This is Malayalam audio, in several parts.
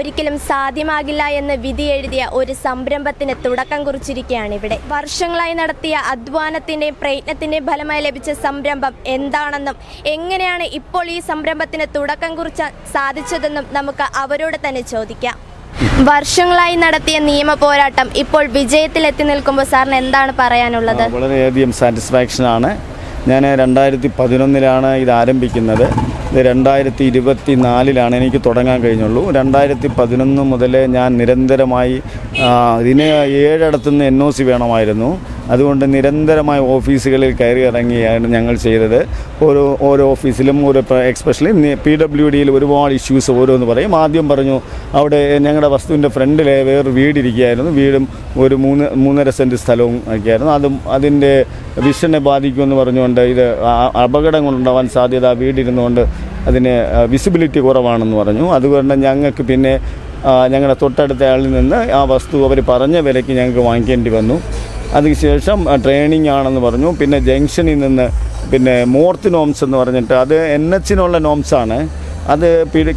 ഒരിക്കലും സാധ്യമാകില്ല എന്ന് വിധിയെഴുതിയ ഒരു സംരംഭത്തിന് തുടക്കം കുറിച്ചിരിക്കുകയാണ് ഇവിടെ. വർഷങ്ങളായി നടത്തിയ അധ്വാനത്തിൻ്റെയും പ്രയത്നത്തിൻ്റെയും ഫലമായി ലഭിച്ച സംരംഭം എന്താണെന്നും എങ്ങനെയാണ് ഇപ്പോൾ ഈ സംരംഭത്തിന് തുടക്കം കുറിച്ചാൻ സാധിച്ചതെന്നും നമുക്ക് അവരോട് തന്നെ ചോദിക്കാം. വർഷങ്ങളായി നടത്തിയ നിയമ പോരാട്ടം ഇപ്പോൾ വിജയത്തിലെത്തി നിൽക്കുമ്പോൾ സാറിന് എന്താണ് പറയാനുള്ളത്? വളരെയധികം സാറ്റിസ്ഫാക്ഷനാണ്. ഞാൻ 2011 ഇത് ആരംഭിക്കുന്നത്. ഇത് 2024 എനിക്ക് തുടങ്ങാൻ കഴിഞ്ഞുള്ളൂ. 2011 മുതൽ ഞാൻ നിരന്തരമായി ഇതിന് 7 ഇടത്തുനിന്ന് NOC വേണമായിരുന്നു. അതുകൊണ്ട് നിരന്തരമായ ഓഫീസുകളിൽ കയറി ഇറങ്ങിയാണ് ഞങ്ങൾ ചെയ്തത്. ഓരോ ഓഫീസിലും എക്സ്പെഷ്യലി PWDയിൽ ഒരുപാട് ഇഷ്യൂസ് ഓരോന്ന് പറയും. ആദ്യം പറഞ്ഞു അവിടെ ഞങ്ങളുടെ വസ്തുവിൻ്റെ ഫ്രണ്ടിൽ വേറൊരു വീടിരിക്കുകയായിരുന്നു. വീടും ഒരു 3.5 സെൻറ്റ് സ്ഥലവും ഒക്കെയായിരുന്നു. അതിൻ്റെ വിഷനെ ബാധിക്കുമെന്ന് പറഞ്ഞുകൊണ്ട് ഇത് അപകടങ്ങളുണ്ടാവാൻ സാധ്യത വീടിരുന്നുകൊണ്ട് അതിന് വിസിബിലിറ്റി കുറവാണെന്ന് പറഞ്ഞു. അതുകൊണ്ട് ഞങ്ങൾക്ക് പിന്നെ ഞങ്ങളുടെ തൊട്ടടുത്ത ആളിൽ നിന്ന് ആ വസ്തു അവർ പറഞ്ഞ വിലയ്ക്ക് ഞങ്ങൾക്ക് വാങ്ങിക്കേണ്ടി വന്നു. അതിനുശേഷം ട്രെയിനിങ് ആണെന്ന് പറഞ്ഞു. പിന്നെ ജംഗ്ഷനിൽ നിന്ന് പിന്നെ മോർത്ത് നോംസ് എന്ന് പറഞ്ഞിട്ട് അത് NHനുള്ള നോംസാണ്. അത്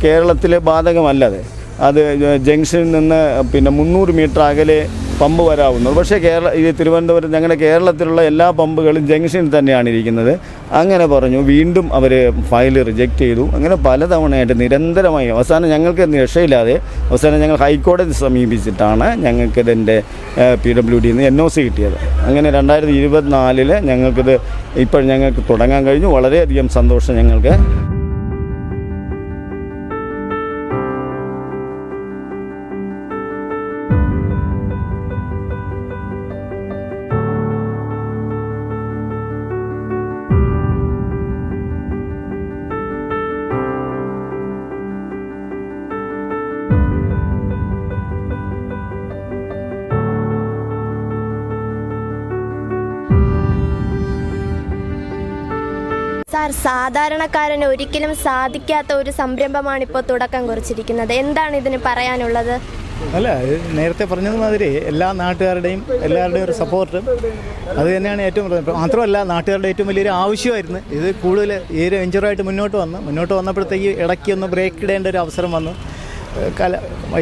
കേരളത്തിലെ ബാധകമല്ലത്. അത് ജംഗ്ഷനിൽ നിന്ന് പിന്നെ 300 മീറ്റർ അകലെ പമ്പ് വരാവുന്നത്. പക്ഷേ ഈ തിരുവനന്തപുരം ഞങ്ങളുടെ കേരളത്തിലുള്ള എല്ലാ പമ്പുകളും ജംഗ്ഷനിൽ തന്നെയാണ് ഇരിക്കുന്നത്. അങ്ങനെ പറഞ്ഞു. വീണ്ടും അവർ ഫയൽ റിജക്റ്റ് ചെയ്തു. അങ്ങനെ പലതവണയായിട്ട് നിരന്തരമായി അവസാനം ഞങ്ങൾക്ക് രക്ഷയില്ലാതെ അവസാനം ഞങ്ങൾ ഹൈക്കോടതി സമീപിച്ചിട്ടാണ് ഞങ്ങൾക്കിതിൻ്റെ PWDയിൽ നിന്ന് NOC കിട്ടിയത്. അങ്ങനെ 2024 ഞങ്ങൾക്കിത് ഇപ്പോൾ ഞങ്ങൾക്ക് തുടങ്ങാൻ കഴിഞ്ഞു. വളരെയധികം സന്തോഷം ഞങ്ങൾക്ക്. സാർ, സാധാരണക്കാരന് ഒരിക്കലും സാധിക്കാത്ത ഒരു സംരംഭമാണ് ഇപ്പോൾ തുടക്കം കുറിച്ചിരിക്കുന്നത്. എന്താണ് ഇതിന് പറയാനുള്ളത്? അല്ല, നേരത്തെ പറഞ്ഞതുമാതിരി എല്ലാ നാട്ടുകാരുടെയും എല്ലാവരുടെയും ഒരു സപ്പോർട്ട് അത് തന്നെയാണ് ഏറ്റവും പ്രധാനം. മാത്രമല്ല നാട്ടുകാരുടെ ഏറ്റവും വലിയൊരു ആവശ്യമായിരുന്നു ഇത്. കൂടുതൽ ഈ ഒരു വെഞ്ചറായിട്ട് മുന്നോട്ട് വന്നപ്പോഴത്തേക്ക് ഇടയ്ക്ക് ഒന്ന് ബ്രേക്ക് ഇടേണ്ട ഒരു അവസരം വന്നു.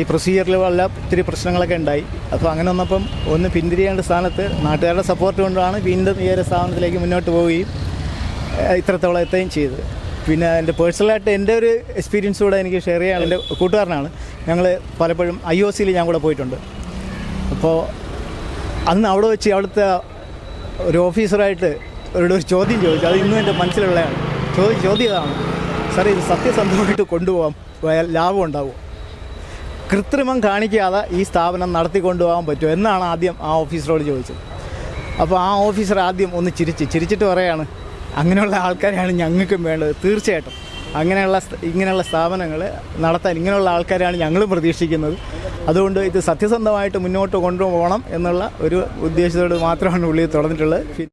ഈ പ്രൊസീജിയറിലുള്ള ഒത്തിരി പ്രശ്നങ്ങളൊക്കെ ഉണ്ടായി. അപ്പോൾ അങ്ങനെ വന്നപ്പം ഒന്ന് പിന്തിരിയേണ്ട സ്ഥാനത്ത് നാട്ടുകാരുടെ സപ്പോർട്ട് കൊണ്ടാണ് വീണ്ടും ഈ ഒരു സ്ഥാനത്തിലേക്ക് മുന്നോട്ട് പോവുകയും ഇത്രത്തോളം എത്തുകയും ചെയ്തത്. പിന്നെ എൻ്റെ പേഴ്സണലായിട്ട് എൻ്റെ ഒരു എക്സ്പീരിയൻസ് കൂടെ എനിക്ക് ഷെയർ ചെയ്യാൻ എൻ്റെ കൂട്ടുകാരനാണ്. ഞങ്ങൾ പലപ്പോഴും IOCയിൽ ഞാൻ കൂടെ പോയിട്ടുണ്ട്. അപ്പോൾ അന്ന് അവിടെ വെച്ച് അവിടുത്തെ ഒരു ഓഫീസറായിട്ട് ഒരു ചോദ്യം ചോദിച്ചു. അത് ഇന്നും എൻ്റെ മനസ്സിലുള്ളതാണ്. ചോദ്യം ഇതാണ്: സാർ, ഇത് സത്യസന്ധമായിട്ട് കൊണ്ടുപോകാൻ ലാഭം ഉണ്ടാവും, കൃത്രിമം കാണിക്കാതെ ഈ സ്ഥാപനം നടത്തിക്കൊണ്ടുപോകാൻ പറ്റുമോ എന്നാണ് ആദ്യം ആ ഓഫീസറോട് ചോദിച്ചത്. അപ്പോൾ ആ ഓഫീസർ ആദ്യം ഒന്ന് ചിരിച്ചിട്ട് പറയാണ്, അങ്ങനെയുള്ള ആൾക്കാരെയാണ് ഞങ്ങൾക്കും വേണ്ടത്. തീർച്ചയായിട്ടും ഇങ്ങനെയുള്ള സ്ഥാപനങ്ങൾ നടത്താൻ ഇങ്ങനെയുള്ള ആൾക്കാരെയാണ് ഞങ്ങളും പ്രതീക്ഷിക്കുന്നത്. അതുകൊണ്ട് ഇത് സത്യസന്ധമായിട്ട് മുന്നോട്ട് കൊണ്ടുപോകണം എന്നുള്ള ഒരു ഉദ്ദേശത്തോട് മാത്രമാണ് ഉള്ളിൽ തുറന്നിട്ടുള്ളത്.